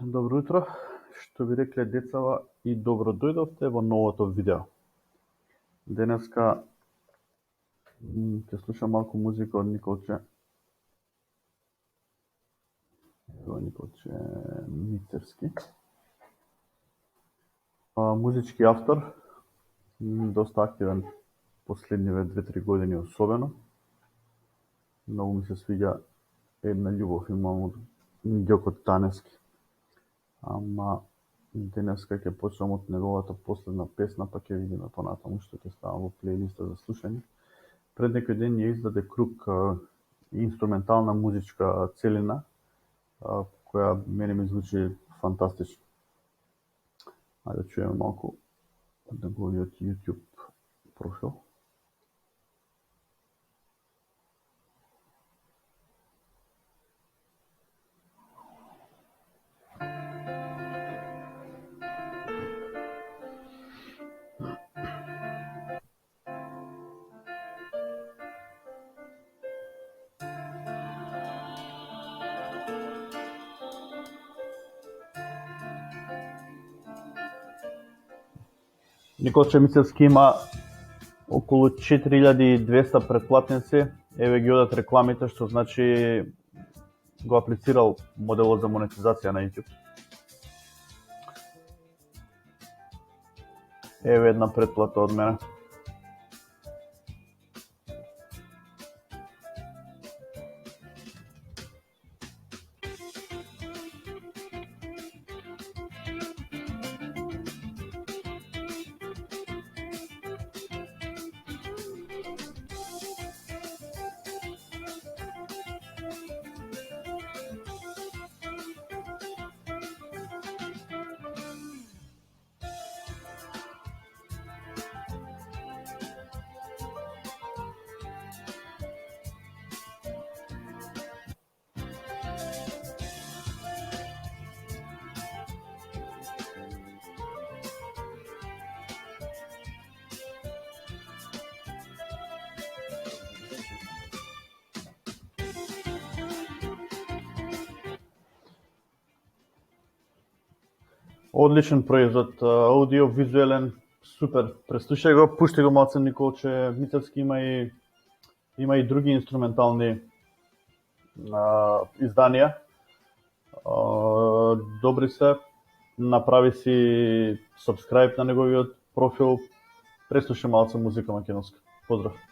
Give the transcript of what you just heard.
Добро утро, што би рекле децава и добро дојдовте во новото видео. Денеска ќе слушам малку музика од Николче. Тоа е Николче Мицевски. Музички автор, доста активен последниве 2-3 години особено. Многу ми се свиѓа една љубов имам од Ѓокот Таневски. Ама денеска ќе почнам од неговата последна песна, па ќе видиме понатаму што ќе става во плейлиста за слушање. Пред некој ден ја издаде круг инструментална музичка целина, која мене ми звучи фантастично. Ајде да чуеме малку од неговиот YouTube профил. Николче Мицевски има околу 4200 претплатници. Еве ги одат рекламите, што значи го аплицирал моделот за монетизација на YouTube. Еве една претплата од мене. Одличен производ, аудио-визуелен, супер. Преслушај го, пушти го малце Николче Мицевски, има и други инструментални изданија. Добри се, направи си subscribe на неговиот профил, преслушај малце музика македонска. Поздрав!